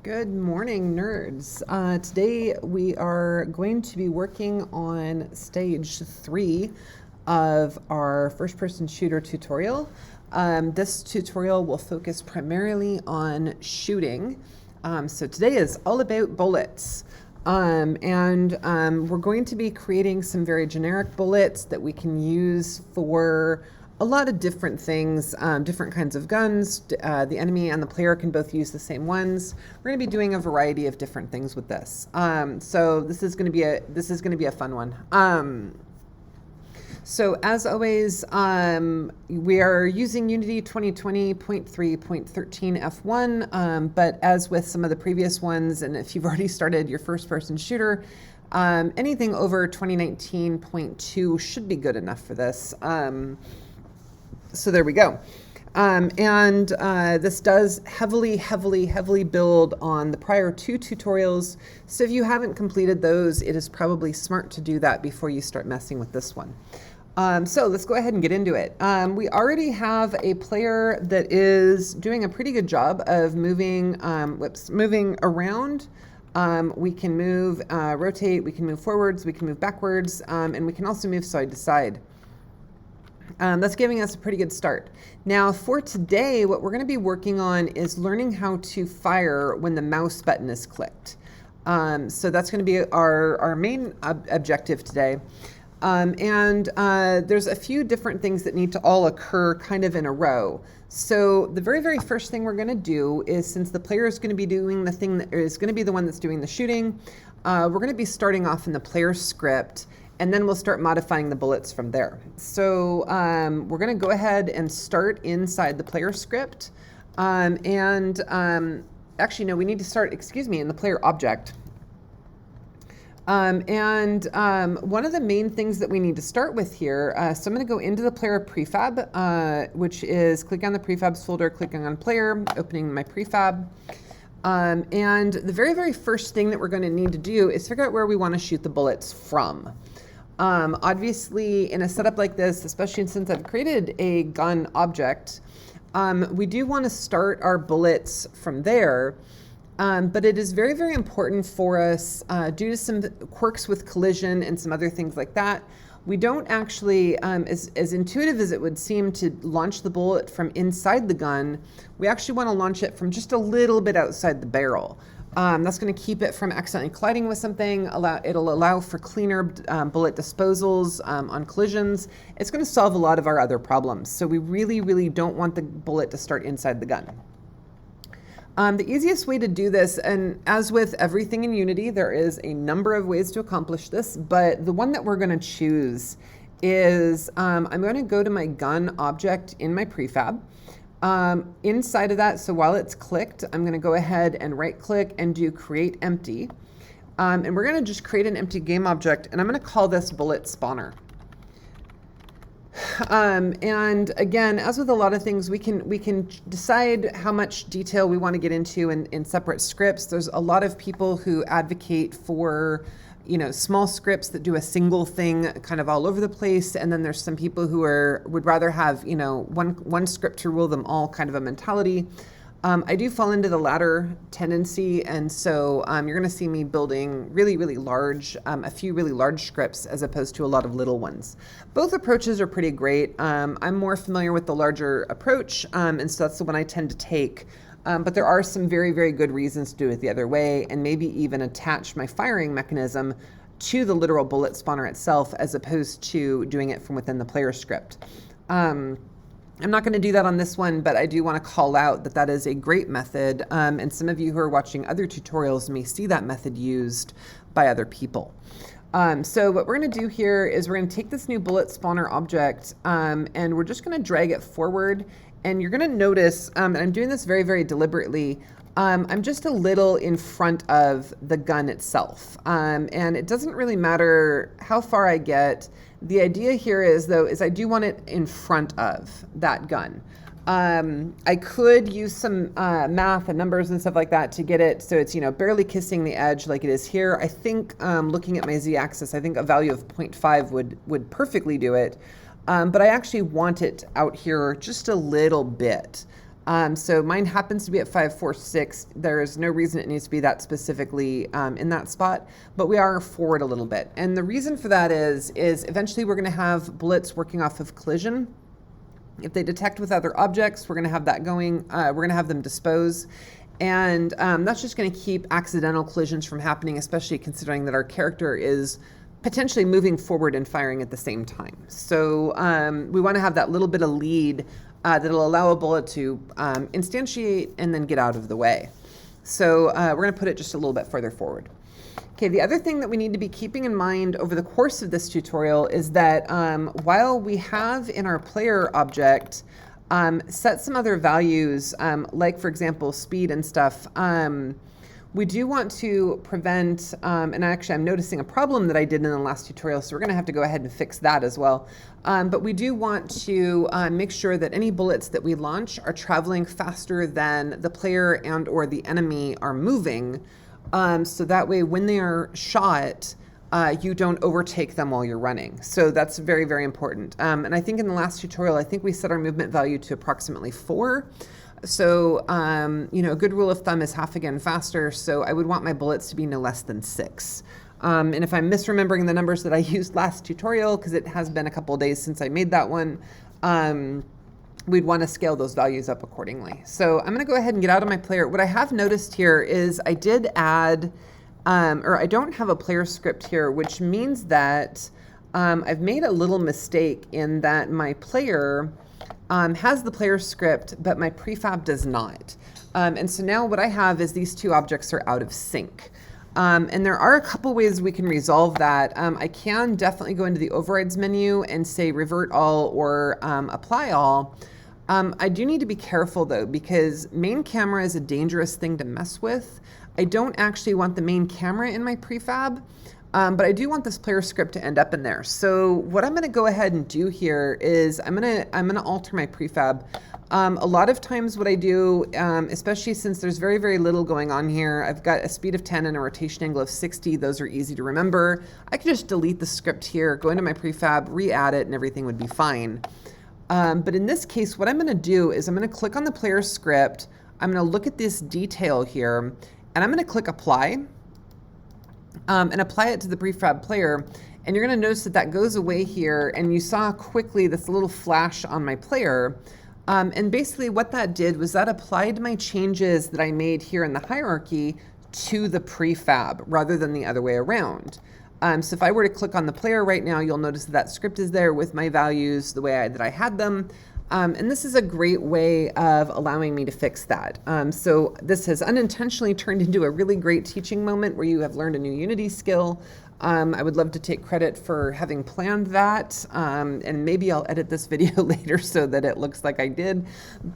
Good morning, nerds. Today we are going to be working on stage 3 of our first-person shooter tutorial. This tutorial will focus primarily on shooting. So today is all about bullets. We're going to be creating some very generic bullets that we can use for a lot of different things, different kinds of guns. The enemy and the player can both use the same ones. We're going to be doing a variety of different things with this. So this is going to be a fun one. So as always, we are using Unity 2020.3.13 F1, but as with some of the previous ones, and if you've already started your first-person shooter, anything over 2019.2 should be good enough for this. So there we go. This does heavily build on the prior 2 tutorials. So if you haven't completed those, it is probably smart to do that before you start messing with this one. So let's go ahead and get into it. We already have a player that is doing a pretty good job of moving around. We can move, rotate, we can move forwards, we can move backwards, and we can also move side to side. That's giving us a pretty good start. Now for today, what we're going to be working on is learning how to fire when the mouse button is clicked. So that's going to be our main objective today. There's a few different things that need to all occur kind of in a row. So the very first thing we're going to do is, since the player is going to be doing the thing that is going to be the one that's doing the shooting, we're going to be starting off in the player script, and then we'll start modifying the bullets from there. So we're going to go ahead and start inside the player script. Actually, no, we need to start, in the player object. One of the main things that we need to start with here, so I'm going to go into the player prefab, which is click on the prefabs folder, clicking on player, opening my prefab. And the very first thing that we're going to need to do is figure out where we want to shoot the bullets from. Obviously, in a setup like this, especially since I've created a gun object, we do want to start our bullets from there. But it is very important for us, due to some quirks with collision and some other things like that, we don't actually, as intuitive as it would seem to launch the bullet from inside the gun, we actually want to launch it from just a little bit outside the barrel. That's going to keep it from accidentally colliding with something. It'll allow for cleaner bullet disposals on collisions. It's going to solve a lot of our other problems. So we really don't want the bullet to start inside the gun. The easiest way to do this, and as with everything in Unity, there is a number of ways to accomplish this, but the one that we're going to choose is I'm going to go to my gun object in my prefab. Inside of that, so while it's clicked, I'm going to go ahead and right click and do create empty. And we're going to just create an empty game object, and I'm going to call this bullet spawner. And again, as with a lot of things, we can decide how much detail we want to get into in separate scripts. There's a lot of people who advocate for, small scripts that do a single thing kind of all over the place. And then there's some people who would rather have, one script to rule them all kind of a mentality. I do fall into the latter tendency, and so you're going to see me building really large, a few really large scripts as opposed to a lot of little ones. Both approaches are pretty great. I'm more familiar with the larger approach, and so that's the one I tend to take. But there are some very good reasons to do it the other way, and maybe even attach my firing mechanism to the literal bullet spawner itself as opposed to doing it from within the player script. I'm not going to do that on this one, but I do want to call out that is a great method, and some of you who are watching other tutorials may see that method used by other people. So what we're going to do here is we're going to take this new bullet spawner object, and we're just going to drag it forward, and you're going to notice, and I'm doing this very deliberately, I'm just a little in front of the gun itself, and it doesn't really matter how far I get. The idea here is I do want it in front of that gun. I could use some math and numbers and stuff like that to get it so it's barely kissing the edge like it is here. I think looking at my z-axis, I think a value of 0.5 would perfectly do it. But I actually want it out here just a little bit. So mine happens to be at 546. There's no reason it needs to be that specifically in that spot, but we are forward a little bit. And the reason for that is eventually we're going to have bullets working off of collision. If they detect with other objects, we're going to have that going. We're going to have them dispose. And that's just going to keep accidental collisions from happening, especially considering that our character is potentially moving forward and firing at the same time. So we want to have that little bit of lead that'll allow a bullet to instantiate and then get out of the way. So we're going to put it just a little bit further forward. Okay, the other thing that we need to be keeping in mind over the course of this tutorial is that while we have in our player object set some other values, like for example speed and stuff, we do want to prevent, and actually I'm noticing a problem that I did in the last tutorial, so we're going to have to go ahead and fix that as well. But we do want to make sure that any bullets that we launch are traveling faster than the player and or the enemy are moving, so that way when they are shot, you don't overtake them while you're running. So that's very, very important. And I think in the last tutorial, I think we set our movement value to approximately 4. So, you know, a good rule of thumb is half again faster. So I would want my bullets to be no less than 6. And if I'm misremembering the numbers that I used last tutorial, because it has been a couple of days since I made that one, we'd want to scale those values up accordingly. So I'm going to go ahead and get out of my player. What I have noticed here is I did add, or I don't have a player script here, which means that I've made a little mistake in that my player has the player script, but my prefab does not. And so now what I have is these two objects are out of sync. And there are a couple ways we can resolve that. I can definitely go into the overrides menu and say revert all or apply all. I do need to be careful though, because main camera is a dangerous thing to mess with. I don't actually want the main camera in my prefab. But I do want this player script to end up in there. So what I'm going to go ahead and do here is I'm going to alter my prefab. A lot of times what I do, especially since there's very, very little going on here, I've got a speed of 10 and a rotation angle of 60. Those are easy to remember. I could just delete the script here, go into my prefab, re-add it, and everything would be fine. But in this case, what I'm going to do is I'm going to click on the player script. I'm going to look at this detail here, and I'm going to click apply. And apply it to the prefab player, and you're going to notice that that goes away here, and you saw quickly this little flash on my player, and basically what that did was that applied my changes that I made here in the hierarchy to the prefab rather than the other way around. So if I were to click on the player right now, you'll notice that that script is there with my values the way that I had them. And this is a great way of allowing me to fix that. So this has unintentionally turned into a really great teaching moment where you have learned a new Unity skill. I would love to take credit for having planned that. And maybe I'll edit this video later so that it looks like I did.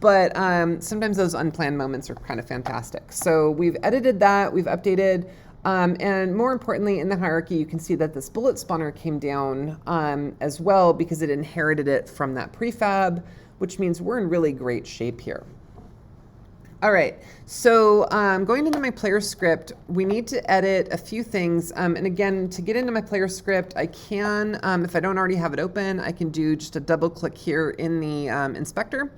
But sometimes those unplanned moments are kind of fantastic. So we've edited that, we've updated. And more importantly, in the hierarchy, you can see that this bullet spawner came down as well because it inherited it from that prefab, which means we're in really great shape here. All right, so going into my player script, we need to edit a few things. And again, to get into my player script, I can, if I don't already have it open, I can do just a double click here in the inspector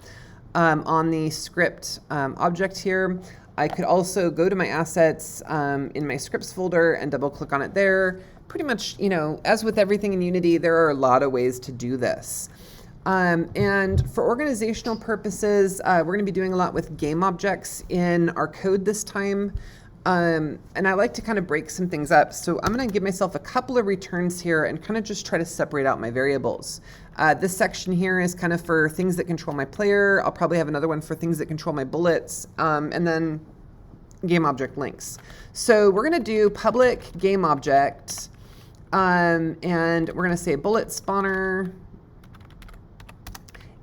on the script object here. I could also go to my assets in my scripts folder and double click on it there. Pretty much, you know, as with everything in Unity, there are a lot of ways to do this. And for organizational purposes, we're going to be doing a lot with game objects in our code this time. And I like to kind of break some things up. So I'm going to give myself a couple of returns here and kind of just try to separate out my variables. This section here is kind of for things that control my player. I'll probably have another one for things that control my bullets, and then game object links. So we're going to do public game object, and we're going to say bullet spawner.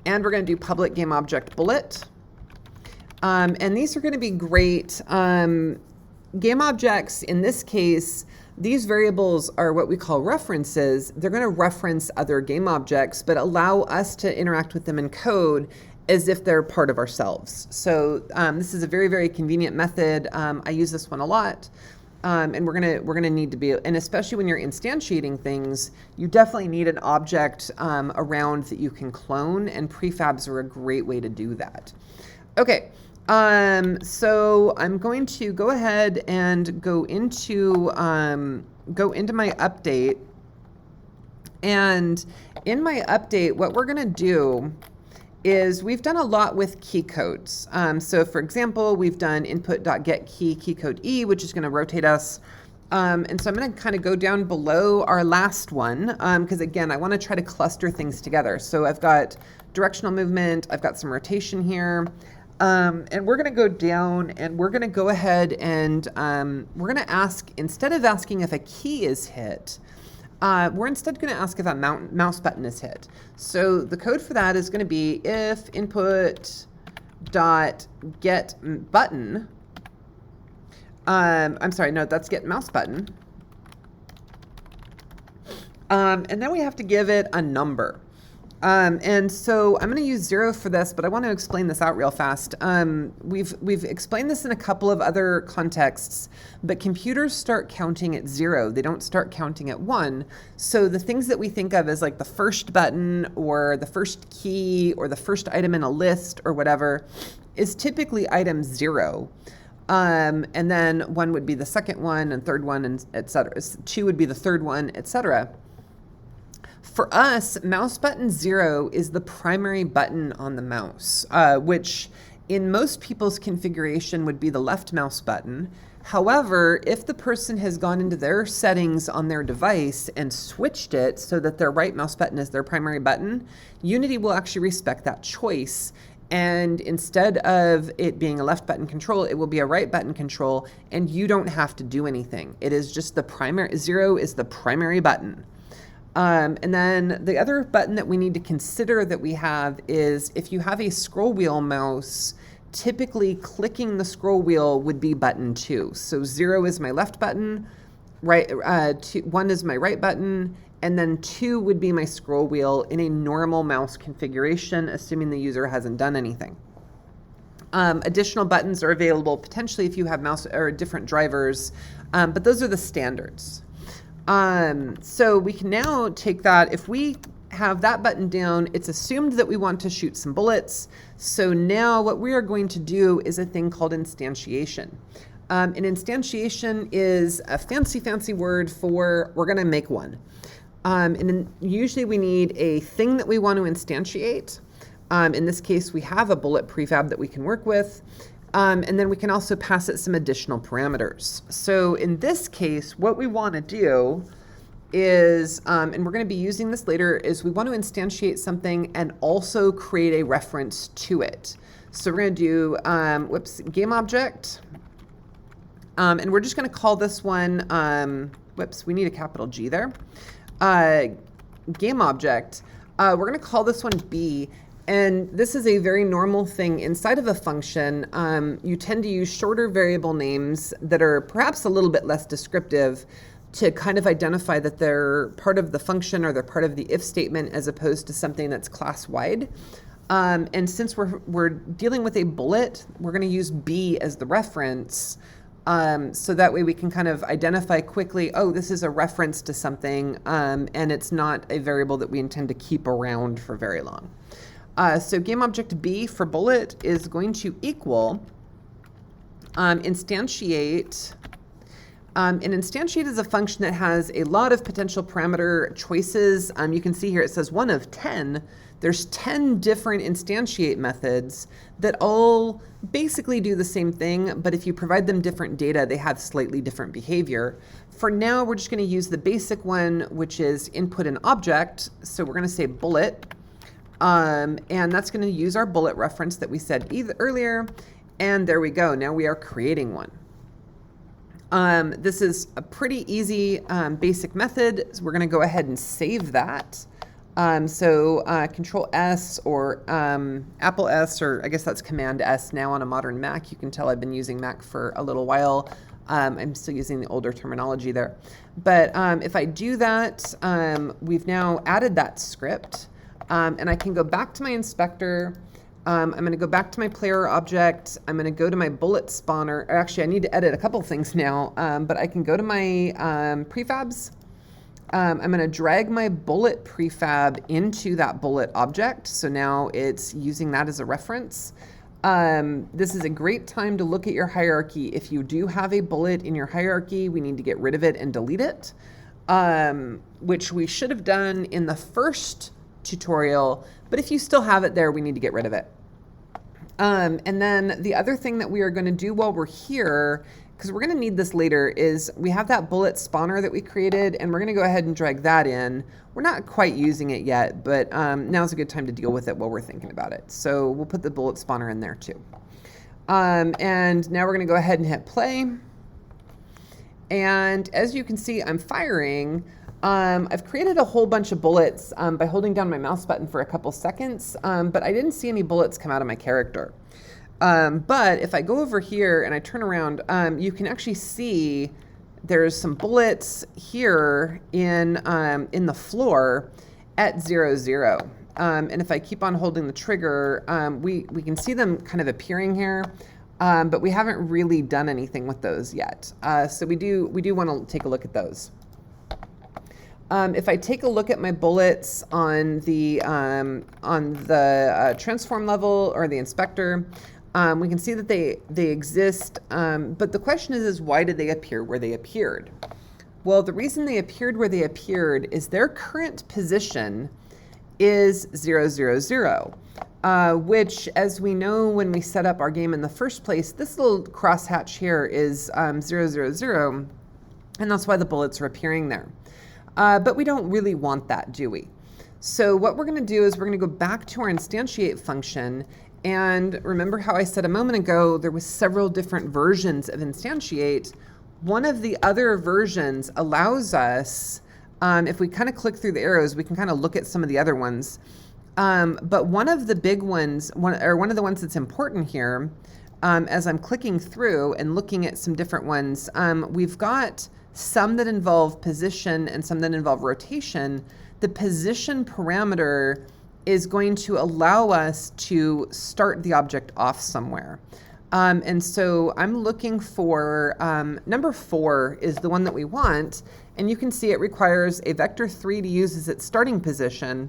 And we're going to do public game object bullet. And these are going to be great. Game objects, in this case, these variables are what we call references. They're going to reference other game objects, but allow us to interact with them in code as if they're part of ourselves. So this is a very, very convenient method. I use this one a lot. And we're gonna need to be, and especially when you're instantiating things, you definitely need an object around that you can clone, and prefabs are a great way to do that. Okay, so I'm going to go ahead and go into my update. And in my update, what we're going to do is we've done a lot with key codes. So for example, we've done input.getKey code E, which is going to rotate us. And so I'm going to kind of go down below our last one, because again, I want to try to cluster things together. So I've got directional movement, I've got some rotation here, and we're going to go down and we're going to go ahead and we're going to ask, instead of asking if a key is hit, we're instead going to ask if a mouse button is hit. So the code for that is going to be if input.getButton, I'm sorry, no, that's get mouse button. And then we have to give it a number. And so I'm going to use 0 for this, but I want to explain this out real fast. We've explained this in a couple of other contexts, but computers start counting at 0. They don't start counting at 1. So the things that we think of as like the first button or the first key or the first item in a list or whatever is typically item 0. And then 1 would be the second one and third one, and et cetera. 2 would be the third one, et cetera. For us, mouse button 0 is the primary button on the mouse, which in most people's configuration would be the left mouse button. However, if the person has gone into their settings on their device and switched it so that their right mouse button is their primary button, Unity will actually respect that choice. And instead of it being a left button control, it will be a right button control, and you don't have to do anything. It is just the primary, 0 is the primary button. And then the other button that we need to consider that we have is if you have a scroll wheel mouse, typically clicking the scroll wheel would be button 2. So 0 is my left button, 1 is my right button, and then 2 would be my scroll wheel in a normal mouse configuration, assuming the user hasn't done anything. Additional buttons are available potentially if you have mouse or different drivers, but those are the standards. So we can now take that, if we have that button down, it's assumed that we want to shoot some bullets. So now what we are going to do is a thing called instantiation. And instantiation is a fancy word for we're going to make one. And usually we need a thing that we want to instantiate. In this case, we have a bullet prefab that we can work with. And then we can also pass it some additional parameters. So in this case, what we want to do is, and we're going to be using this later, is we want to instantiate something and also create a reference to it. So we're going to do, game object. And we're just going to call this one, we need a capital G there. Game object. We're going to call this one B. And this is a very normal thing inside of a function. You tend to use shorter variable names that are perhaps a little bit less descriptive to kind of identify that they're part of the function or they're part of the if statement as opposed to something that's class-wide. And since we're dealing with a bullet, we're going to use B as the reference. So that way we can kind of identify quickly, oh, this is a reference to something, and it's not a variable that we intend to keep around for very long. So game object B for bullet is going to equal instantiate. And instantiate is a function that has a lot of potential parameter choices. You can see here it says 1 of 10. There's 10 different instantiate methods that all basically do the same thing, but if you provide them different data, they have slightly different behavior. For now, we're just going to use the basic one, which is input an object. So we're going to say bullet. And that's going to use our bullet reference that we said earlier. And there we go. Now we are creating one. This is a pretty easy basic method. So we're going to go ahead and save that. Control S or Apple S, or I guess that's Command S now on a modern Mac. You can tell I've been using Mac for a little while. I'm still using the older terminology there. But if I do that, we've now added that script. And I can go back to my inspector. I'm going to go back to my player object. I'm going to go to my bullet spawner. Actually, I need to edit a couple things now, but I can go to my prefabs. I'm going to drag my bullet prefab into that bullet object. So now it's using that as a reference. This is a great time to look at your hierarchy. If you do have a bullet in your hierarchy, we need to get rid of it and delete it, which we should have done in the first tutorial. But if you still have it there, we need to get rid of it. And then the other thing that we are going to do while we're here, because we're going to need this later, is we have that bullet spawner that we created, and we're going to go ahead and drag that in. We're not quite using it yet, but now's a good time to deal with it while we're thinking about it. So we'll put the bullet spawner in there too. And now we're going to go ahead and hit play. And as you can see, I'm firing. I've created a whole bunch of bullets by holding down my mouse button for a couple seconds, but I didn't see any bullets come out of my character. But if I go over here and I turn around, you can actually see there's some bullets here in the floor at 0, 0. And if I keep on holding the trigger, we can see them kind of appearing here, but we haven't really done anything with those yet. So we do want to take a look at those. If I take a look at my bullets on the transform level or the inspector, we can see that they exist, but the question is why did they appear where they appeared? Well, the reason they appeared where they appeared is their current position is 0, 0, 0, which, as we know when we set up our game in the first place, this little crosshatch here is 0, 0, 0, and that's why the bullets are appearing there. But we don't really want that, do we? So what we're going to do is we're going to go back to our instantiate function. And remember how I said a moment ago, there was several different versions of instantiate. One of the other versions allows us, if we kind of click through the arrows, we can kind of look at some of the other ones. But one of the big ones, one of the ones that's important here, as I'm clicking through and looking at some different ones, we've got some that involve position and some that involve rotation. The position parameter is going to allow us to start the object off somewhere. And so I'm looking for, number 4 is the one that we want, and you can see it requires a vector 3 to use as its starting position,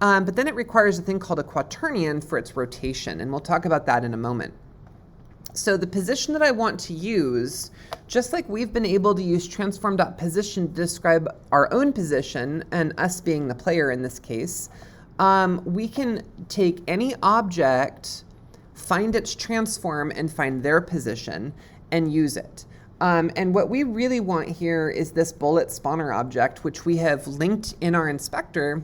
but then it requires a thing called a quaternion for its rotation, and we'll talk about that in a moment. So the position that I want to use, just like we've been able to use transform.position to describe our own position, and us being the player in this case, we can take any object, find its transform, and find their position, and use it. And what we really want here is this bullet spawner object, which we have linked in our inspector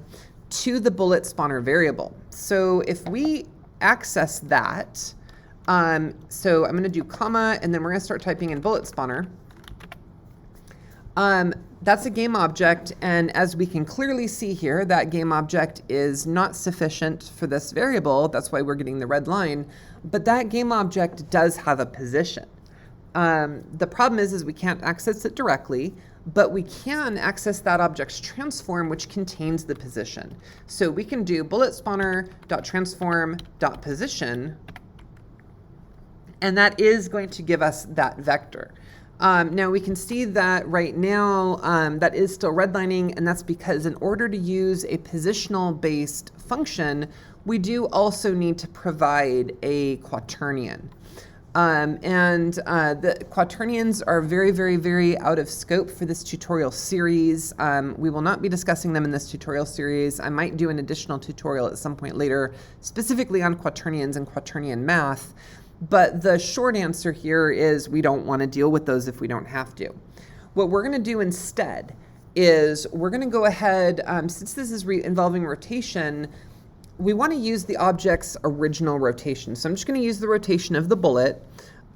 to the bullet spawner variable. So if we access that, so I'm going to do comma, and then we're going to start typing in bullet spawner. That's a game object, and as we can clearly see here, that game object is not sufficient for this variable. That's why we're getting the red line, but that game object does have a position. The problem is we can't access it directly, but we can access that object's transform, which contains the position. So we can do bullet spawner.transform.position, and that is going to give us that vector. Now we can see that right now that is still redlining, and that's because in order to use a positional based function, we do also need to provide a quaternion. The quaternions are very, very, very out of scope for this tutorial series. We will not be discussing them in this tutorial series. I might do an additional tutorial at some point later, specifically on quaternions and quaternion math. But the short answer here is we don't want to deal with those if we don't have to. What we're going to do instead is we're going to go ahead, since this is involving rotation, we want to use the object's original rotation. So I'm just going to use the rotation of the bullet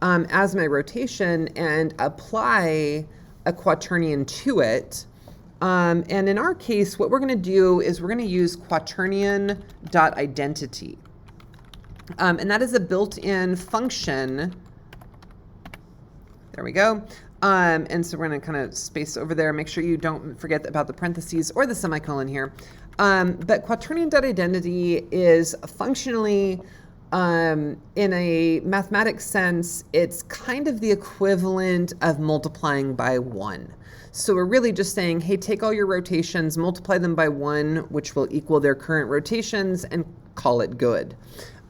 as my rotation and apply a quaternion to it. And in our case, what we're going to do is we're going to use Quaternion Dot Identity. And that is a built-in function. There we go. And so we're going to kind of space over there. Make sure you don't forget about the parentheses or the semicolon here. But Quaternion Dot Identity is functionally, in a mathematics sense, it's kind of the equivalent of multiplying by 1. So we're really just saying, hey, take all your rotations, multiply them by 1, which will equal their current rotations, and call it good.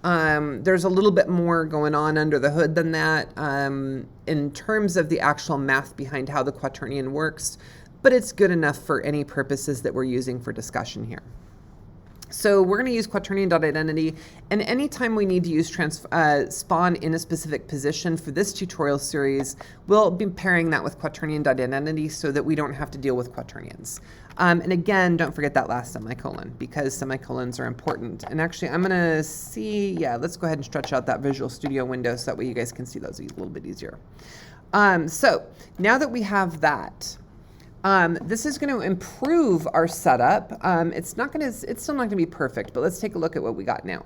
There's a little bit more going on under the hood than that in terms of the actual math behind how the quaternion works, but it's good enough for any purposes that we're using for discussion here. So we're going to use Quaternion Dot Identity, and anytime we need to use spawn in a specific position for this tutorial series, we'll be pairing that with Quaternion Dot Identity so that we don't have to deal with quaternions. And again, don't forget that last semicolon, because semicolons are important. And actually, I'm going to see, yeah, let's go ahead and stretch out that Visual Studio window so that way you guys can see those a little bit easier. So now that we have that, this is going to improve our setup. It's still not going to be perfect, but let's take a look at what we got now.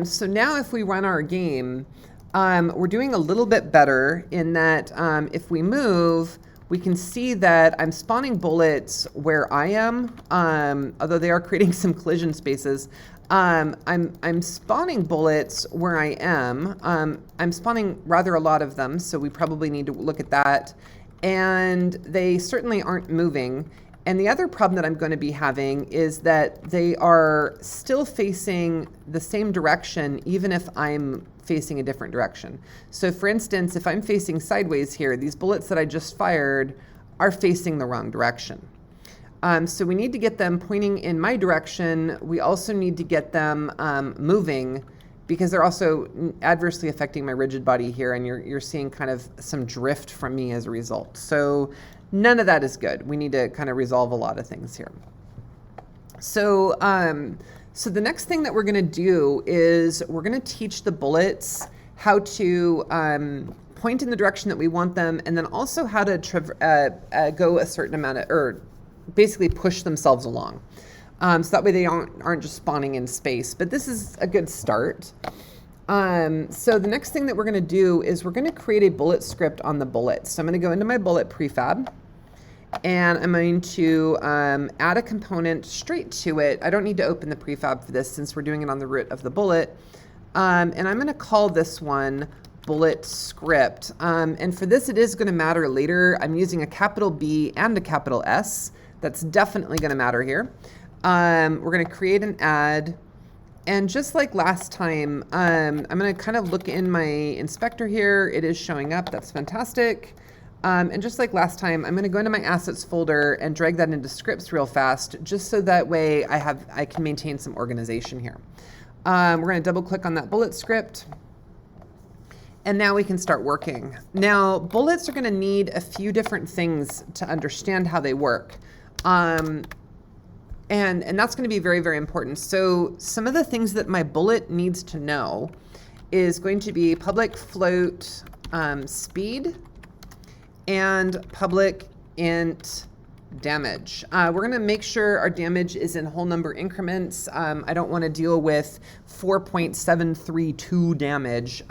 So now if we run our game, we're doing a little bit better in that if we move, we can see that I'm spawning bullets where I am, although they are creating some collision spaces. I'm spawning bullets where I am. I'm spawning rather a lot of them, so we probably need to look at that. And they certainly aren't moving. And the other problem that I'm going to be having is that they are still facing the same direction, even if I'm facing a different direction. So for instance, if I'm facing sideways here, these bullets that I just fired are facing the wrong direction. So we need to get them pointing in my direction. We also need to get them moving, because they're also adversely affecting my rigid body here, and you're seeing kind of some drift from me as a result. So none of that is good. We need to kind of resolve a lot of things here. So, so the next thing that we're going to do is we're going to teach the bullets how to point in the direction that we want them, and then also how to go a certain amount of, or basically push themselves along. So that way they aren't just spawning in space, but this is a good start. So the next thing that we're going to do is we're going to create a bullet script on the bullet. So I'm going to go into my bullet prefab, and I'm going to add a component straight to it. I don't need to open the prefab for this since we're doing it on the root of the bullet. And I'm going to call this one bullet script. And for this, it is going to matter later. I'm using a capital B and a capital S. That's definitely going to matter here. We're going to create an add, and just like last time, I'm going to kind of look in my inspector here. It is showing up. That's fantastic. And just like last time, I'm going to go into my assets folder and drag that into scripts real fast, just so that way I can maintain some organization here. We're going to double click on that bullet script, and now we can start working. Now, bullets are going to need a few different things to understand how they work. And that's going to be very, very important. So some of the things that my bullet needs to know is going to be public float speed and public int damage. We're going to make sure our damage is in whole number increments. I don't want to deal with 4.732 damage.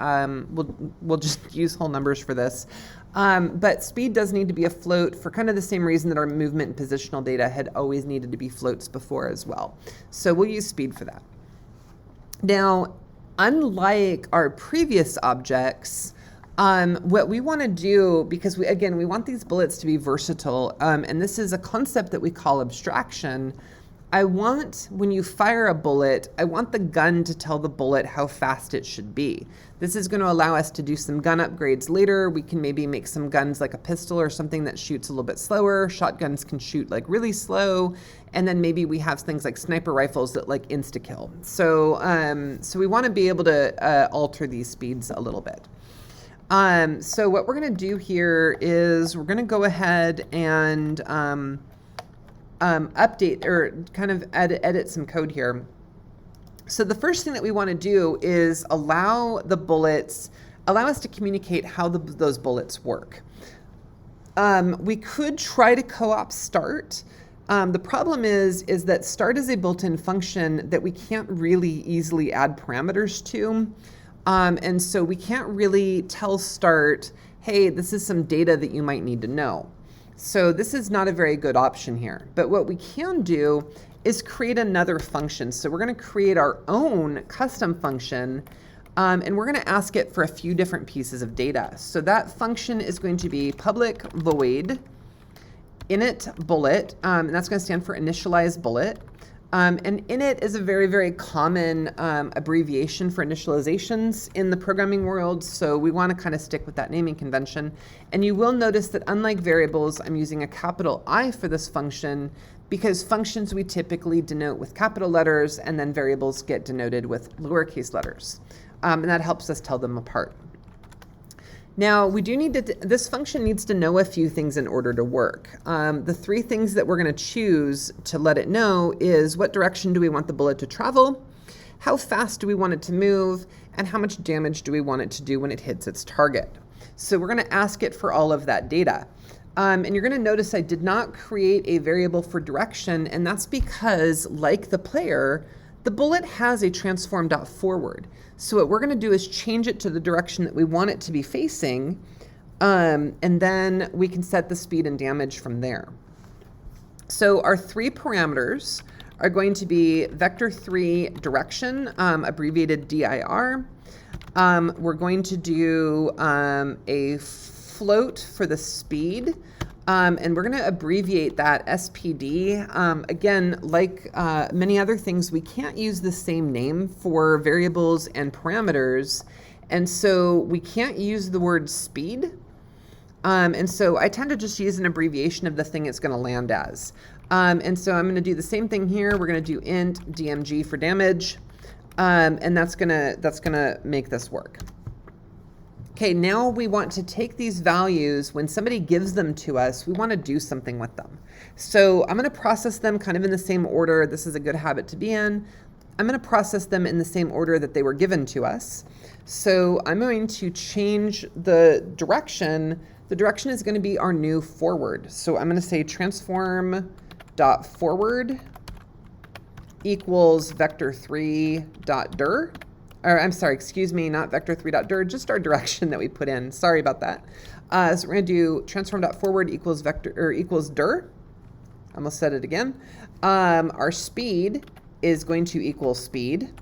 We'll just use whole numbers for this. But speed does need to be a float for kind of the same reason that our movement and positional data had always needed to be floats before as well. So we'll use speed for that. Now, unlike our previous objects, what we want to do, because we want these bullets to be versatile, and this is a concept that we call abstraction. When you fire a bullet, I want the gun to tell the bullet how fast it should be. This is going to allow us to do some gun upgrades later. We can maybe make some guns like a pistol or something that shoots a little bit slower. Shotguns can shoot like really slow. And then maybe we have things like sniper rifles that like insta-kill. So, so we want to be able to alter these speeds a little bit. So what we're going to do here is we're going to go ahead and update or kind of edit some code here. So the first thing that we want to do is allow us to communicate how those bullets work. We could try to co-op start. The problem is that start is a built-in function that we can't really easily add parameters to. And so we can't really tell start, hey, this is some data that you might need to know. So this is not a very good option here. But what we can do is create another function. So we're going to create our own custom function, and we're going to ask it for a few different pieces of data. So that function is going to be public void init bullet, and that's going to stand for initialize bullet. And init is a very, very common abbreviation for initializations in the programming world, so we want to kind of stick with that naming convention. And you will notice that unlike variables, I'm using a capital I for this function because functions we typically denote with capital letters, and then variables get denoted with lowercase letters. And that helps us tell them apart. Now, we do need to, this function needs to know a few things in order to work. The three things that we're going to choose to let it know is what direction do we want the bullet to travel, how fast do we want it to move, and how much damage do we want it to do when it hits its target. So we're going to ask it for all of that data. And you're going to notice I did not create a variable for direction, and that's because, like the player, the bullet has a transform.forward. So what we're going to do is change it to the direction that we want it to be facing, and then we can set the speed and damage from there. So our three parameters are going to be vector3 direction, abbreviated DIR. We're going to do a float for the speed, and we're going to abbreviate that SPD. Again, like many other things, we can't use the same name for variables and parameters, and so we can't use the word speed. And so I tend to just use an abbreviation of the thing it's going to land as. And so I'm going to do the same thing here. We're going to do int DMG for damage, and that's gonna make this work. Okay, now we want to take these values. When somebody gives them to us, we want to do something with them. So I'm going to process them kind of in the same order. This is a good habit to be in. I'm going to process them in the same order that they were given to us. So I'm going to change the direction. The direction is going to be our new forward. So I'm going to say transform.forward equals vector3.dir. Or I'm sorry, excuse me, not vector3.dir, just our direction that we put in. Sorry about that. So we're going to do transform.forward equals dir. Almost said it again. Our speed is going to equal speed,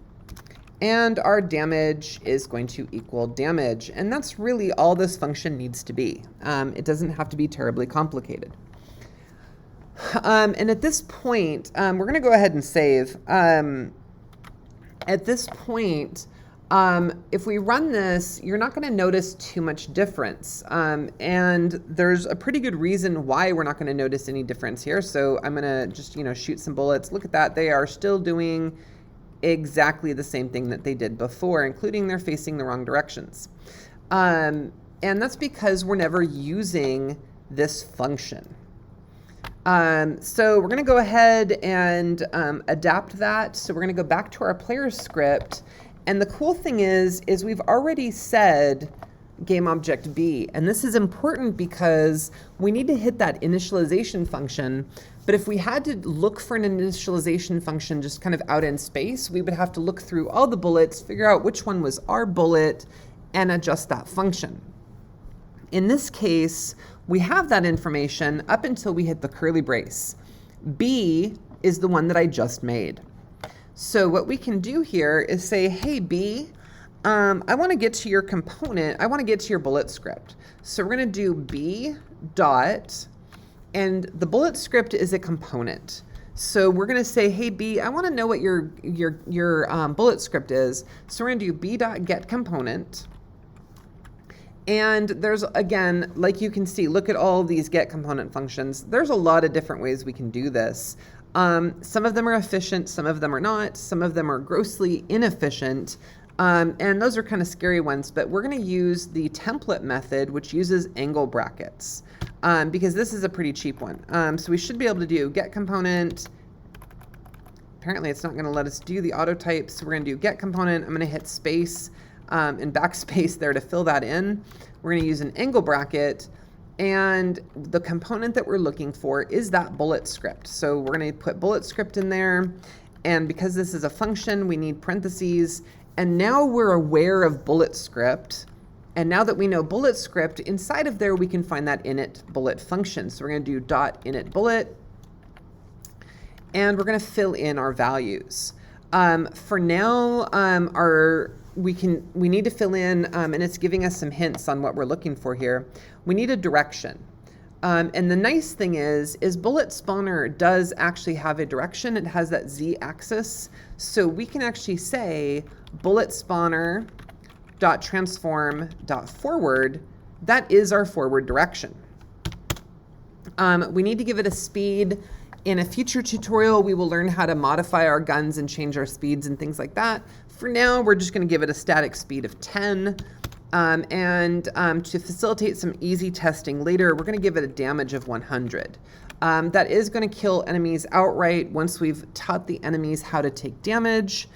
and our damage is going to equal damage. And that's really all this function needs to be. It doesn't have to be terribly complicated. And at this point, we're going to go ahead and save. At this point, if we run this, you're not going to notice too much difference. And there's a pretty good reason why we're not going to notice any difference here. So I'm going to just, shoot some bullets. Look at that. They are still doing exactly the same thing that they did before, including they're facing the wrong directions. And that's because we're never using this function. So we're going to go ahead and adapt that. So we're going to go back to our player script. And the cool thing is we've already said GameObject_B. And this is important because we need to hit that initialization function. But if we had to look for an initialization function just kind of out in space, we would have to look through all the bullets, figure out which one was our bullet, and adjust that function. In this case, we have that information up until we hit the curly brace. B is the one that I just made. So what we can do here is say, hey, B, I want to get to your component. I want to get to your bullet script. So we're going to do B dot, and the bullet script is a component. So we're going to say, hey, B, I want to know what your bullet script is. So we're going to do B dot get component. And there's, again, like you can see, look at all these get component functions. There's a lot of different ways we can do this. Some of them are efficient, some of them are not, some of them are grossly inefficient. And those are kind of scary ones, but we're going to use the template method, which uses angle brackets, because this is a pretty cheap one. So we should be able to do get component. Apparently it's not going to let us do the auto type, so we're going to do get component. I'm going to hit space and backspace there to fill that in. We're going to use an angle bracket, and the component that we're looking for is that bullet script. So we're going to put bullet script in there, and because this is a function, we need parentheses, and now we're aware of bullet script. And now that we know bullet script, inside of there we can find that init bullet function. So we're going to do dot init bullet, and we're going to fill in our values. For now, we need to fill in, and it's giving us some hints on what we're looking for here. We need a direction. And the nice thing is bullet spawner does actually have a direction. It has that Z axis. So we can actually say bullet spawner dot transform dot forward. That is our forward direction. We need to give it a speed. In a future tutorial, we will learn how to modify our guns and change our speeds and things like that. For now, we're just going to give it a static speed of 10. To facilitate some easy testing later, we're going to give it a damage of 100. That is going to kill enemies outright once we've taught the enemies how to take damage.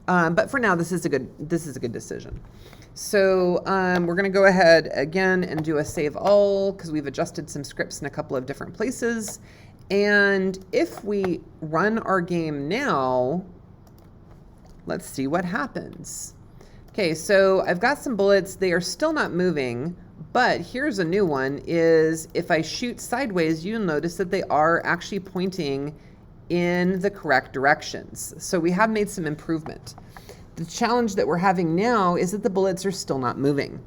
But for now, this is a good decision. So we're going to go ahead again and do a save all because we've adjusted some scripts in a couple of different places. And if we run our game now, let's see what happens. Okay, so I've got some bullets. They are still not moving, but here's a new one is if I shoot sideways, you'll notice that they are actually pointing in the correct directions. So we have made some improvement. The challenge that we're having now is that the bullets are still not moving.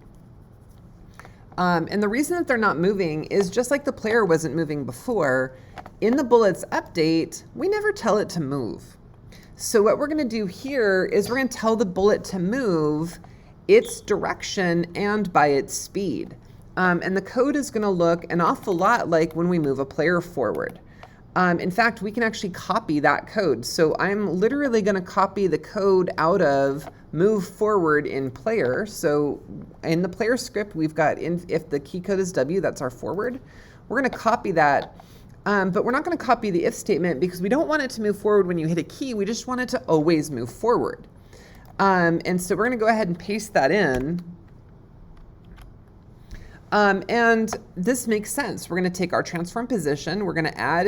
And the reason that they're not moving is just like the player wasn't moving before, in the bullets update, we never tell it to move. So what we're going to do here is we're going to tell the bullet to move its direction and by its speed. And the code is going to look an awful lot like when we move a player forward. In fact, we can actually copy that code. So I'm literally going to copy the code out of move forward in player. So in the player script, we've got if the key code is W, that's our forward. We're going to copy that. But we're not going to copy the if statement because we don't want it to move forward when you hit a key. We just want it to always move forward. And so we're going to go ahead and paste that in. And this makes sense. We're going to take our transform position. We're going to add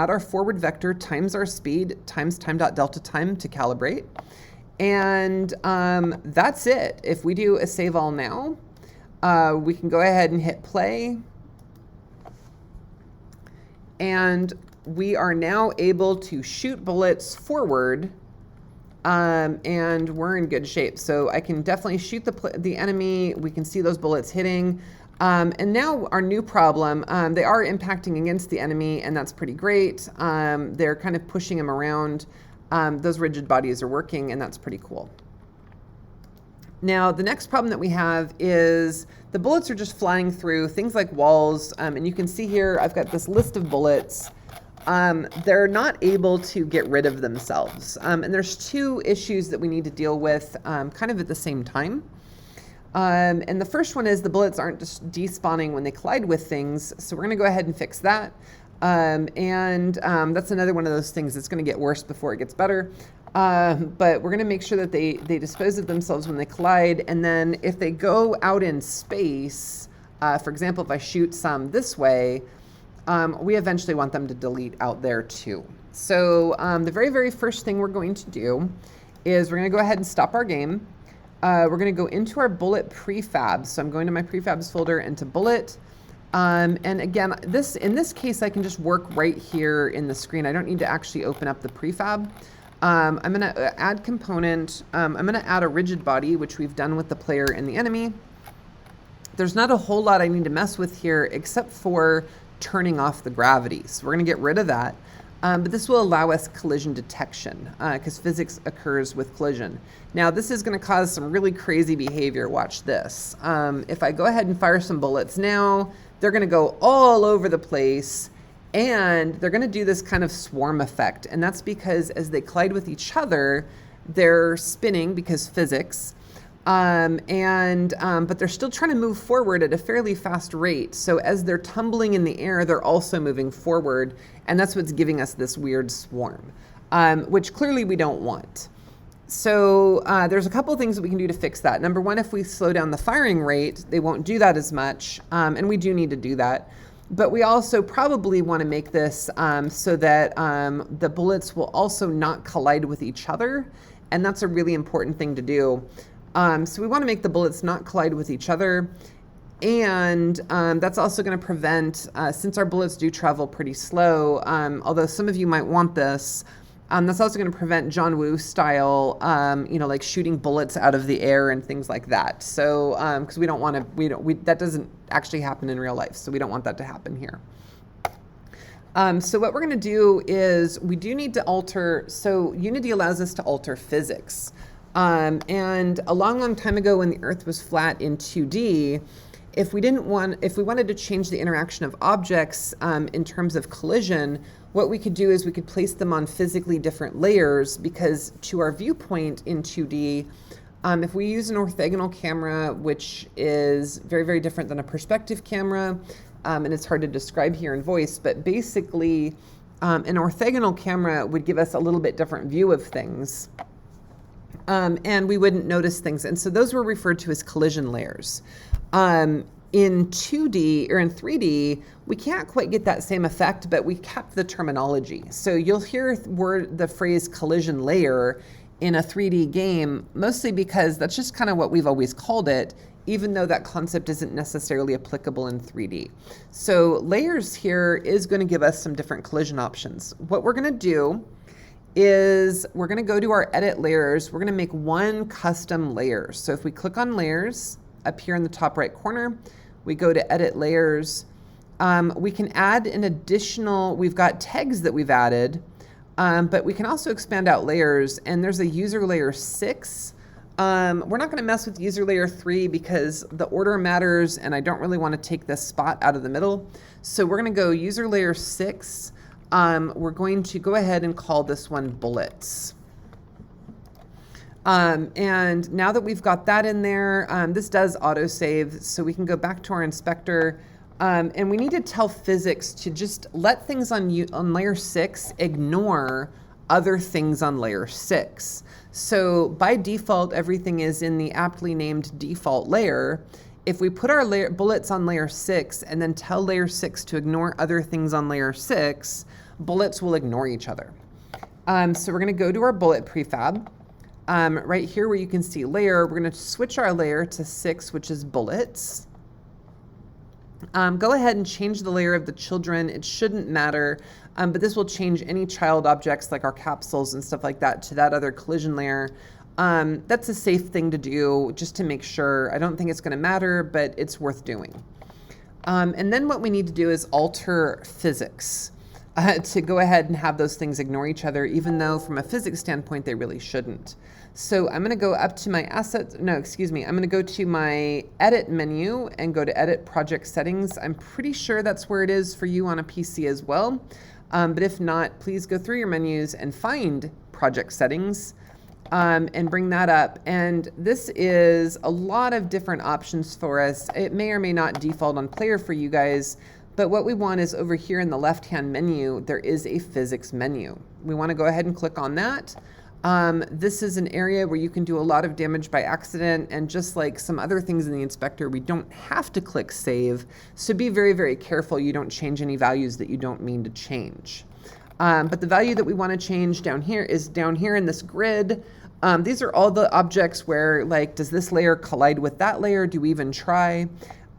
our forward vector times our speed times time.delta time to calibrate. And that's it. If we do a save all now, we can go ahead and hit play. And we are now able to shoot bullets forward, and we're in good shape. So I can definitely shoot the enemy. We can see those bullets hitting. And now our new problem, they are impacting against the enemy, and that's pretty great. They're kind of pushing him around. Those rigid bodies are working, and that's pretty cool. Now, the next problem that we have is the bullets are just flying through things like walls. And you can see here, I've got this list of bullets. They're not able to get rid of themselves. And there's two issues that we need to deal with kind of at the same time. And the first one is the bullets aren't just despawning when they collide with things. So we're going to go ahead and fix that. That's another one of those things that's going to get worse before it gets better. But we're going to make sure that they dispose of themselves when they collide. And then if they go out in space, for example, if I shoot some this way, we eventually want them to delete out there too. So the very, very first thing we're going to do is we're going to go ahead and stop our game. We're going to go into our bullet prefabs. So I'm going to my prefabs folder into bullet. And again, in this case, I can just work right here in the screen. I don't need to actually open up the prefab. I'm going to add component. I'm going to add a rigid body, which we've done with the player and the enemy. There's not a whole lot I need to mess with here except for turning off the gravity. So we're going to get rid of that. But this will allow us collision detection because physics occurs with collision. Now, this is going to cause some really crazy behavior. Watch this. If I go ahead and fire some bullets now, they're going to go all over the place. And they're going to do this kind of swarm effect. And that's because as they collide with each other, they're spinning because physics. But they're still trying to move forward at a fairly fast rate. So as they're tumbling in the air, they're also moving forward. And that's what's giving us this weird swarm, which clearly we don't want. So there's a couple of things that we can do to fix that. Number one, if we slow down the firing rate, they won't do that as much. And we do need to do that. But we also probably want to make this so that the bullets will also not collide with each other. And that's a really important thing to do. So we want to make the bullets not collide with each other. And that's also going to prevent, since our bullets do travel pretty slow, although some of you might want this, That's also going to prevent John Woo style, like shooting bullets out of the air and things like that. So, because we don't want to, that doesn't actually happen in real life. So we don't want that to happen here. So what we're going to do is we do need to alter. So Unity allows us to alter physics. And a long time ago when the Earth was flat in 2D, if we wanted to change the interaction of objects in terms of collision, what we could do is we could place them on physically different layers, because to our viewpoint in 2D, if we use an orthogonal camera, which is very, very different than a perspective camera, and it's hard to describe here in voice, but basically an orthogonal camera would give us a little bit different view of things. And we wouldn't notice things. And so those were referred to as collision layers. In 2D or in 3D, we can't quite get that same effect, but we kept the terminology. So you'll hear the phrase collision layer in a 3D game, mostly because that's just kind of what we've always called it, even though that concept isn't necessarily applicable in 3D. So layers here is going to give us some different collision options. What we're going to do is we're going to go to our edit layers. We're going to make one custom layer. So if we click on layers up here in the top right corner, we go to edit layers. We can add an additional, we've got tags that we've added, but we can also expand out layers, and there's a user layer 6. We're not going to mess with user layer 3 because the order matters and I don't really want to take this spot out of the middle. So we're going to go user layer 6. We're going to go ahead and call this one bullets. And now that we've got that in there, this does autosave, so we can go back to our inspector. And we need to tell physics to just let things on layer 6 ignore other things on layer 6. So by default, everything is in the aptly named default layer. If we put our bullets on layer 6 and then tell layer 6 to ignore other things on layer 6, bullets will ignore each other. So we're going to go to our bullet prefab. Right here where you can see layer, we're going to switch our layer to 6, which is bullets. Go ahead and change the layer of the children. It shouldn't matter, but this will change any child objects like our capsules and stuff like that to that other collision layer. That's a safe thing to do just to make sure. I don't think it's going to matter, but it's worth doing. And then what we need to do is alter physics to go ahead and have those things ignore each other, even though from a physics standpoint, they really shouldn't. So I'm going to go up to my assets. No, excuse me. I'm going to go to my edit menu and go to edit project settings. I'm pretty sure that's where it is for you on a PC as well. But if not, please go through your menus and find project settings and bring that up. And this is a lot of different options for us. It may or may not default on player for you guys, but what we want is over here in the left-hand menu, there is a physics menu. We want to go ahead and click on that. This is an area where you can do a lot of damage by accident, and just like some other things in the inspector, we don't have to click save. So be very, very careful you don't change any values that you don't mean to change. But the value that we want to change down here is down here in this grid. These are all the objects where, like, does this layer collide with that layer? Do we even try?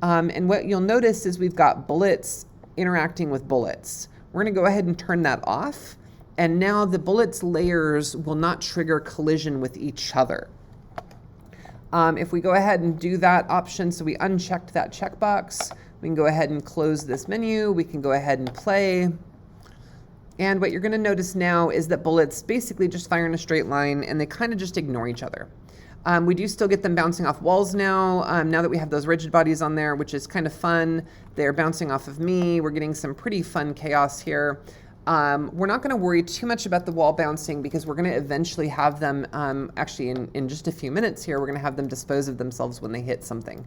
And what you'll notice is we've got bullets interacting with bullets. We're going to go ahead and turn that off. And now the bullets layers will not trigger collision with each other. If we go ahead and do that option, so we unchecked that checkbox, we can go ahead and close this menu. We can go ahead and play. And what you're going to notice now is that bullets basically just fire in a straight line, and they kind of just ignore each other. We do still get them bouncing off walls now, now that we have those rigid bodies on there, which is kind of fun. They're bouncing off of me. We're getting some pretty fun chaos here. We're not going to worry too much about the wall bouncing because we're going to eventually have them, actually in just a few minutes here, we're going to have them dispose of themselves when they hit something.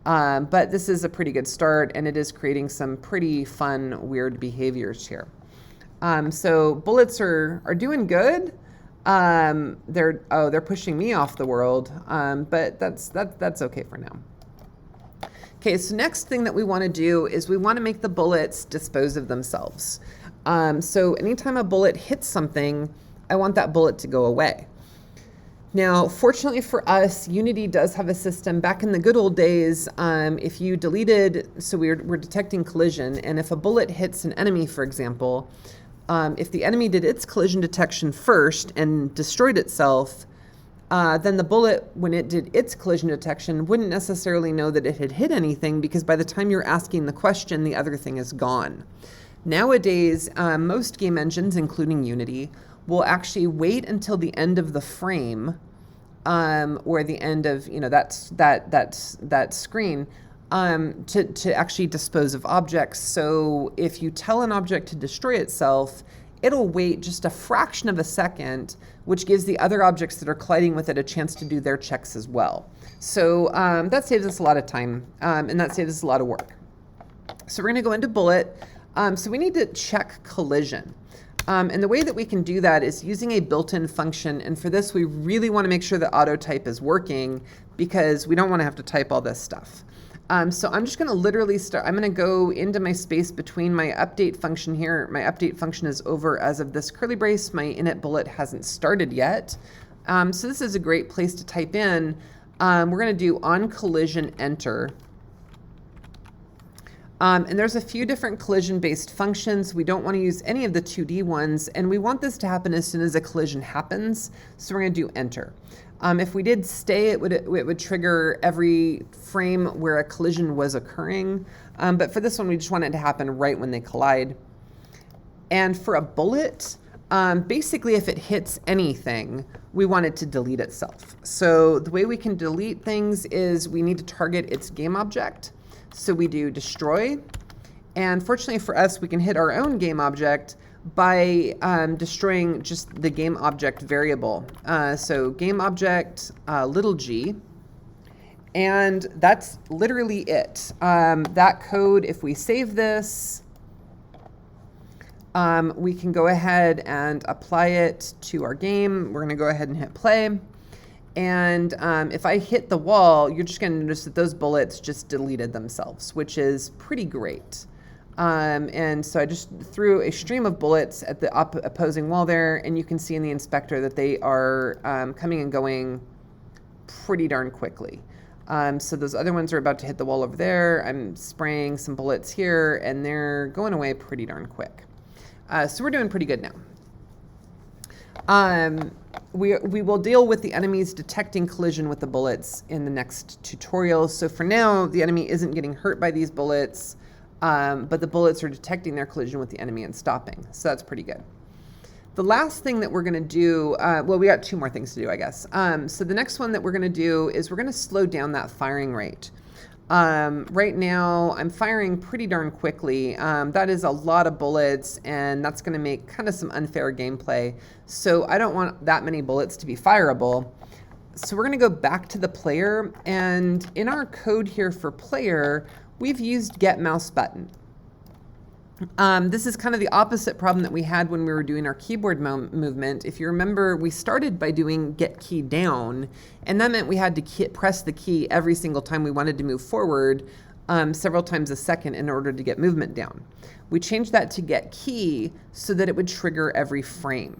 But this is a pretty good start, and it is creating some pretty fun, weird behaviors here. So bullets are doing good. They're pushing me off the world, but that's okay for now. Okay, so next thing that we want to do is we want to make the bullets dispose of themselves. So anytime a bullet hits something, I want that bullet to go away. Now, fortunately for us, Unity does have a system. Back in the good old days, if you deleted, so we're detecting collision, and if a bullet hits an enemy, for example, If the enemy did its collision detection first and destroyed itself, then the bullet, when it did its collision detection, wouldn't necessarily know that it had hit anything, because by the time you're asking the question, the other thing is gone. Nowadays, most game engines, including Unity, will actually wait until the end of the frame, or the end of that screen, to actually dispose of objects. So if you tell an object to destroy itself, it'll wait just a fraction of a second, which gives the other objects that are colliding with it a chance to do their checks as well. So that saves us a lot of time, and that saves us a lot of work. So we're going to go into Bullet. So we need to check collision. And the way that we can do that is using a built-in function. And for this, we really want to make sure that auto type is working, because we don't want to have to type all this stuff. So I'm just going to literally start. I'm going to go into my space between my update function here. My update function is over as of this curly brace. My init bullet hasn't started yet. So this is a great place to type in. We're going to do on collision enter. And there's a few different collision-based functions. We don't want to use any of the 2D ones, and we want this to happen as soon as a collision happens. So we're going to do enter. If we did stay, it would trigger every frame where a collision was occurring. But for this one, we just want it to happen right when they collide. And for a bullet, basically if it hits anything, we want it to delete itself. So the way we can delete things is we need to target its game object. So we do destroy. And fortunately for us, we can hit our own game object by destroying just the game object variable. So game object little g, and that's literally it. That code, if we save this, we can go ahead and apply it to our game. We're going to go ahead and hit play. And if I hit the wall, you're just going to notice that those bullets just deleted themselves, which is pretty great. And so I just threw a stream of bullets at the opposing wall there, and you can see in the inspector that they are coming and going pretty darn quickly. So those other ones are about to hit the wall over there. I'm spraying some bullets here, and they're going away pretty darn quick. So we're doing pretty good now. We will deal with the enemies detecting collision with the bullets in the next tutorial. So for now, the enemy isn't getting hurt by these bullets. But the bullets are detecting their collision with the enemy and stopping. So that's pretty good. The last thing that we're going to do, well, we got two more things to do, I guess. So the next one that we're going to do is we're going to slow down that firing rate. Right now, I'm firing pretty darn quickly. That is a lot of bullets, and that's going to make kind of some unfair gameplay. So I don't want that many bullets to be fireable. So we're going to go back to the player, and in our code here for player, we've used get mouse button. This is kind of the opposite problem that we had when we were doing our keyboard movement. If you remember, we started by doing get key down, and that meant we had to press the key every single time we wanted to move forward, several times a second in order to get movement down. We changed that to get key so that it would trigger every frame.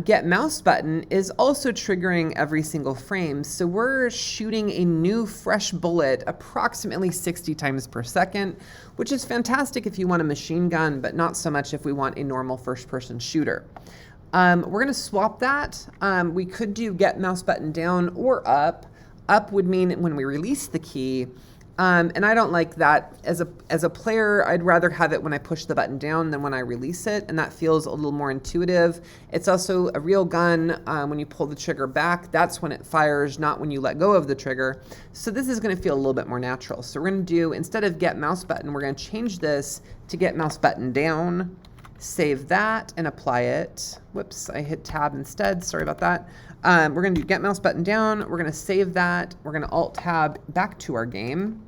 Get mouse button is also triggering every single frame, so we're shooting a new fresh bullet approximately 60 times per second, which is fantastic if you want a machine gun, but not so much if we want a normal first-person shooter. We're going to swap that. We could do get mouse button down or up. Up would mean when we release the key. And I don't like that. As a player, I'd rather have it when I push the button down than when I release it, and that feels a little more intuitive. It's also a real gun. When you pull the trigger back, that's when it fires, not when you let go of the trigger. So this is going to feel a little bit more natural. So we're going to do, instead of get mouse button, we're going to change this to get mouse button down, save that, and apply it. Whoops, I hit tab instead. Sorry about that. We're going to do get mouse button down. We're going to save that. We're going to alt tab back to our game.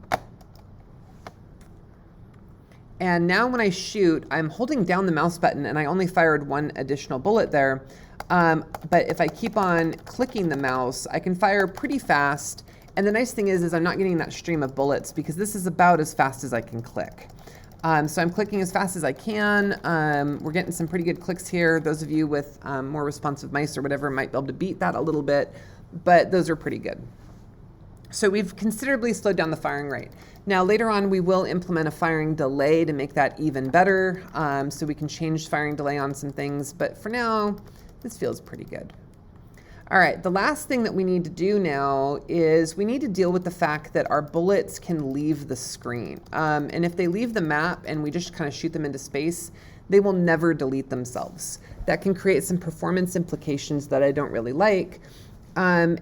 And now when I shoot, I'm holding down the mouse button, and I only fired one additional bullet there. But if I keep on clicking the mouse, I can fire pretty fast. And the nice thing is I'm not getting that stream of bullets, because this is about as fast as I can click. So I'm clicking as fast as I can. We're getting some pretty good clicks here. Those of you with more responsive mice or whatever might be able to beat that a little bit, but those are pretty good. So we've considerably slowed down the firing rate. Now later on we will implement a firing delay to make that even better, so we can change firing delay on some things, but for now this feels pretty good. All right, the last thing that we need to do now is we need to deal with the fact that our bullets can leave the screen. And if they leave the map and we just kind of shoot them into space, they will never delete themselves. That can create some performance implications that I don't really like. One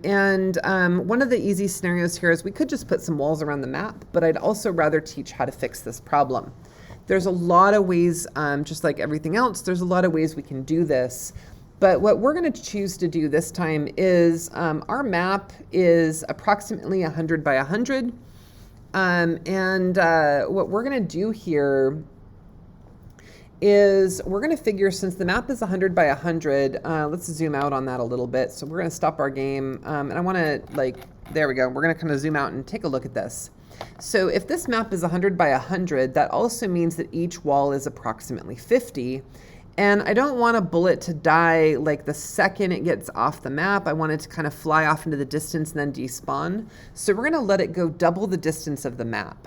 of the easy scenarios here is we could just put some walls around the map, but I'd also rather teach how to fix this problem. There's a lot of ways, just like everything else, there's a lot of ways we can do this. But what we're going to choose to do this time is our map is approximately 100 by 100. What we're going to do here is we're going to figure, since the map is 100 by 100, let's zoom out on that a little bit. So we're going to stop our game, and I want to, there we go. We're going to kind of zoom out and take a look at this. So if this map is 100 by 100, that also means that each wall is approximately 50. And I don't want a bullet to die like the second it gets off the map. I want it to kind of fly off into the distance and then despawn. So we're going to let it go double the distance of the map,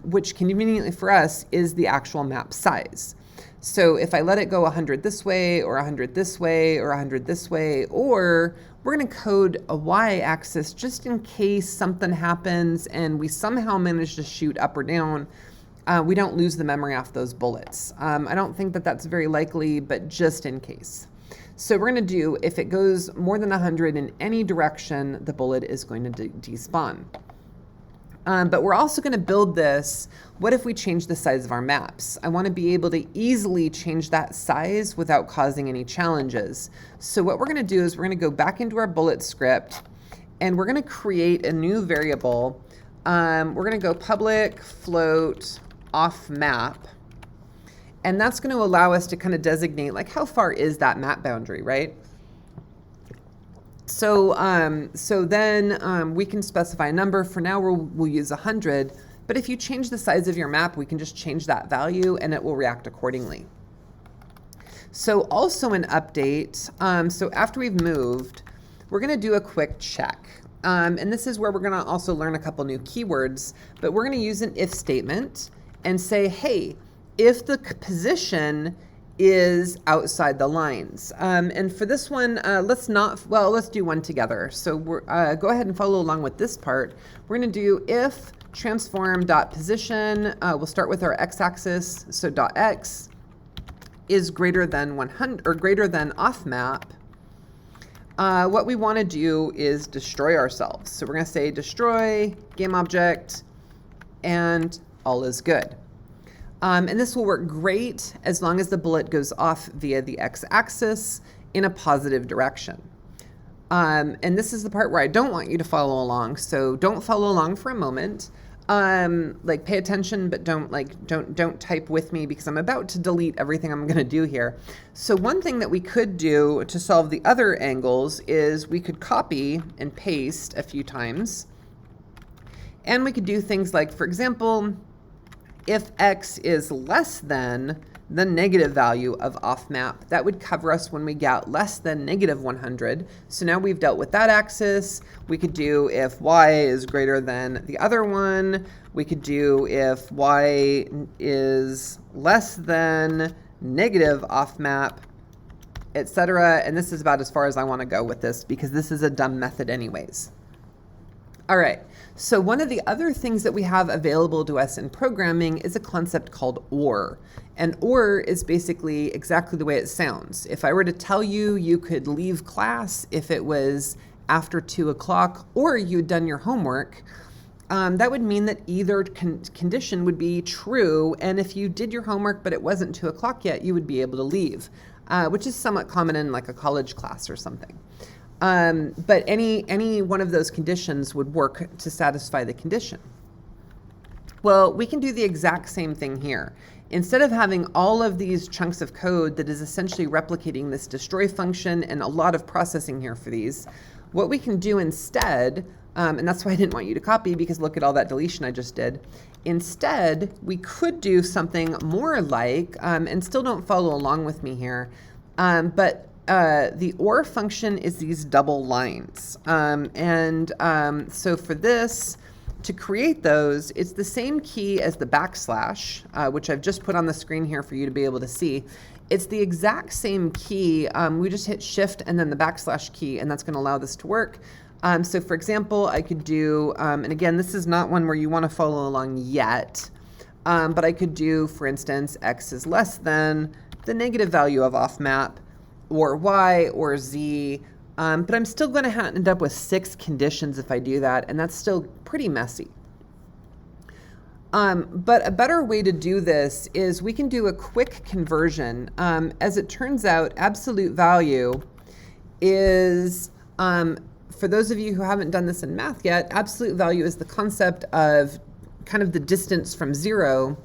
which conveniently for us is the actual map size. So if I let it go 100 this way, or 100 this way, or 100 this way, or we're going to code a y-axis just in case something happens and we somehow manage to shoot up or down, we don't lose the memory off those bullets. I don't think that that's very likely, but just in case. So we're going to do, if it goes more than 100 in any direction, the bullet is going to despawn. But we're also going to build this. What if we change the size of our maps? I want to be able to easily change that size without causing any challenges. So what we're going to do is we're going to go back into our bullet script and we're going to create a new variable. We're going to go public float off map. And that's going to allow us to kind of designate like how far is that map boundary, right? So then we can specify a number. For now, we'll use 100. But if you change the size of your map, we can just change that value and it will react accordingly. So also an update. So after we've moved, we're going to do a quick check. And this is where we're going to also learn a couple new keywords. But we're going to use an if statement and say, hey, if the position is outside the lines. And for this one, let's do one together. So go ahead and follow along with this part. We're going to do if transform.position, we'll start with our x-axis, so .x is greater than 100 or greater than off map. What we want to do is destroy ourselves. So we're going to say destroy game object and all is good. And this will work great as long as the bullet goes off via the x-axis in a positive direction. And this is the part where I don't want you to follow along. So don't follow along for a moment. Pay attention, but don't type with me because I'm about to delete everything I'm going to do here. So one thing that we could do to solve the other angles is we could copy and paste a few times. And we could do things like, for example, if x is less than the negative value of off map, that would cover us when we get less than negative 100. So now we've dealt with that axis. We could do if y is greater than the other one. We could do if y is less than negative off map, etc. And this is about as far as I want to go with this because this is a dumb method anyways. All right, so one of the other things that we have available to us in programming is a concept called OR. And OR is basically exactly the way it sounds. If I were to tell you you could leave class if it was after 2 o'clock or you'd done your homework, that would mean that either condition would be true. And if you did your homework but it wasn't 2 o'clock yet, you would be able to leave, which is somewhat common in like a college class or something. But any one of those conditions would work to satisfy the condition. Well, we can do the exact same thing here. Instead of having all of these chunks of code that is essentially replicating this destroy function and a lot of processing here for these, what we can do instead, and that's why I didn't want you to copy because look at all that deletion I just did. Instead, we could do something more like, and still don't follow along with me here, but the OR function is these double lines. So for this, to create those, it's the same key as the backslash, which I've just put on the screen here for you to be able to see. It's the exact same key. We just hit Shift and then the backslash key, and that's going to allow this to work. So for example, I could do, and again, this is not one where you want to follow along yet, but I could do, for instance, X is less than the negative value of offmap, or Y, or Z, but I'm still going to end up with 6 conditions if I do that, and that's still pretty messy. But a better way to do this is we can do a quick conversion. As it turns out, absolute value is, for those of you who haven't done this in math yet, absolute value is the concept of kind of the distance from 0,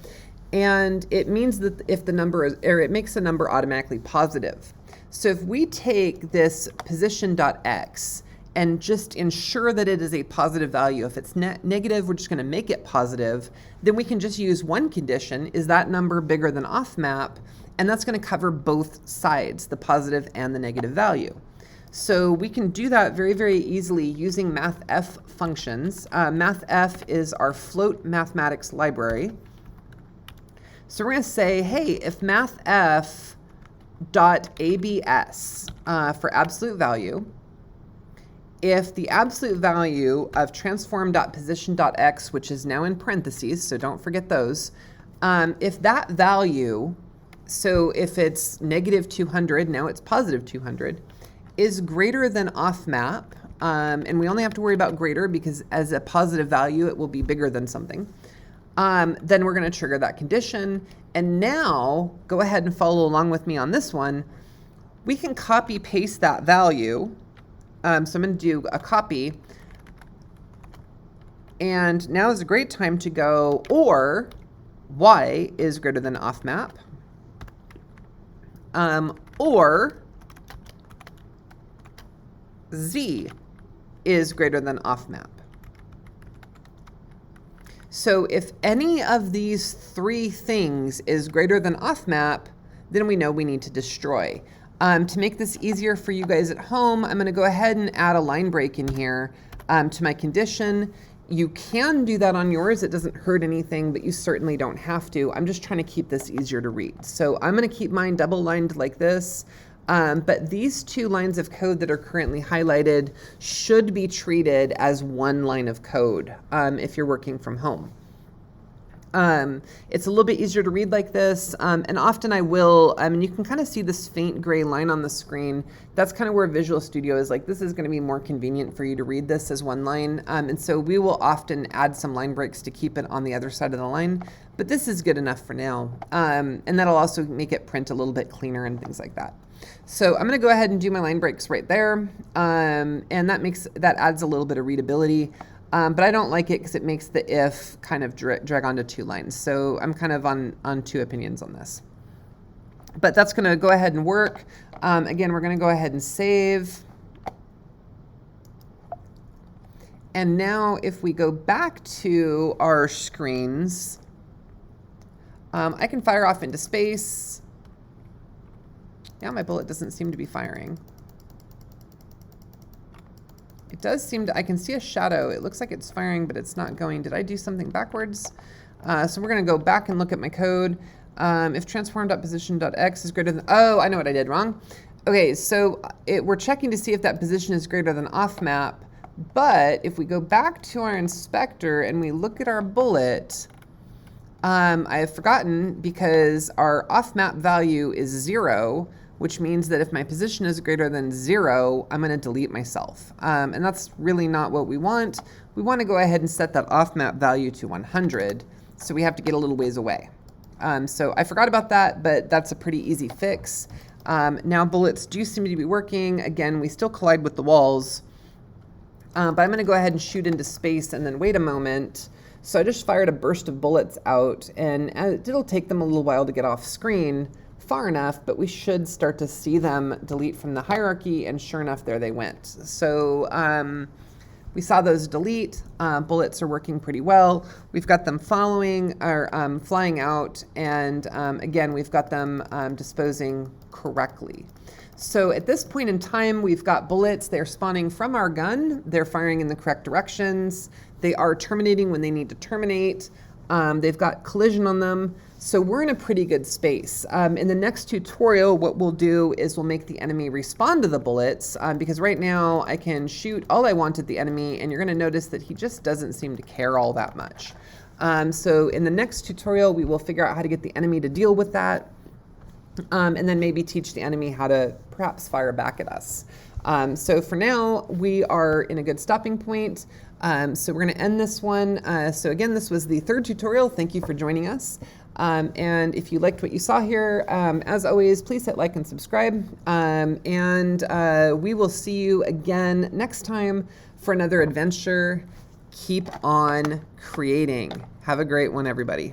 and it means that if the number is, or it makes a number automatically positive. So if we take this position.x and just ensure that it is a positive value, if it's negative, we're just going to make it positive, then we can just use one condition, is that number bigger than offmap? And that's going to cover both sides, the positive and the negative value. So we can do that very, very easily using mathf functions. Mathf is our float mathematics library. So we're going to say, hey, if mathf dot abs for absolute value, if the absolute value of transform.position.x, which is now in parentheses, so don't forget those, if that value, so if it's negative 200, now it's positive 200, is greater than offmap, and we only have to worry about greater because as a positive value, it will be bigger than something, then we're going to trigger that condition. And now, go ahead and follow along with me on this one. We can copy paste that value. So I'm going to do a copy. And now is a great time to go, or Y is greater than offmap, or Z is greater than offmap. So if any of these 3 things is greater than offmap, then we know we need to destroy. To make this easier for you guys at home, I'm going to go ahead and add a line break in here to my condition. You can do that on yours. It doesn't hurt anything, but you certainly don't have to. I'm just trying to keep this easier to read. So I'm going to keep mine double lined like this. But these 2 lines of code that are currently highlighted should be treated as one line of code if you're working from home. It's a little bit easier to read like this, and often I will, you can kind of see this faint gray line on the screen. That's kind of where Visual Studio is like, this is going to be more convenient for you to read this as one line, and so we will often add some line breaks to keep it on the other side of the line, but this is good enough for now, and that'll also make it print a little bit cleaner and things like that. So I'm going to go ahead and do my line breaks right there, and that adds a little bit of readability. But I don't like it because it makes the if kind of drag onto 2 lines. So I'm kind of on 2 opinions on this. But that's going to go ahead and work. Again, we're going to go ahead and save. And now if we go back to our screens, I can fire off into space. Now my bullet doesn't seem to be firing. It does seem to, I can see a shadow. It looks like it's firing, but it's not going. Did I do something backwards? So we're going to go back and look at my code. If transform.position.x is greater than, oh, I know what I did wrong. Okay, so we're checking to see if that position is greater than offmap. But if we go back to our inspector and we look at our bullet, I have forgotten because our offmap value is 0, which means that if my position is greater than 0, I'm going to delete myself. And that's really not what we want. We want to go ahead and set that offmap value to 100, so we have to get a little ways away. So I forgot about that, but that's a pretty easy fix. Now bullets do seem to be working. Again, we still collide with the walls, but I'm going to go ahead and shoot into space and then wait a moment. So I just fired a burst of bullets out, and it'll take them a little while to get off screen, far enough, but we should start to see them delete from the hierarchy, and sure enough, there they went. So We saw those delete. Bullets are working pretty well. We've got them following or flying out, and again, we've got them disposing correctly. So at this point in time, we've got bullets. They're spawning from our gun. They're firing in the correct directions. They are terminating when they need to terminate. They've got collision on them. So we're in a pretty good space. In the next tutorial, what we'll do is we'll make the enemy respond to the bullets, because right now I can shoot all I want at the enemy, and you're going to notice that he just doesn't seem to care all that much. So in the next tutorial, we will figure out how to get the enemy to deal with that, and then maybe teach the enemy how to perhaps fire back at us. So for now, we are in a good stopping point. So we're going to end this one. So again, this was the third tutorial. Thank you for joining us. And if you liked what you saw here, as always, please hit like and subscribe. And we will see you again next time for another adventure. Keep on creating. Have a great one, everybody.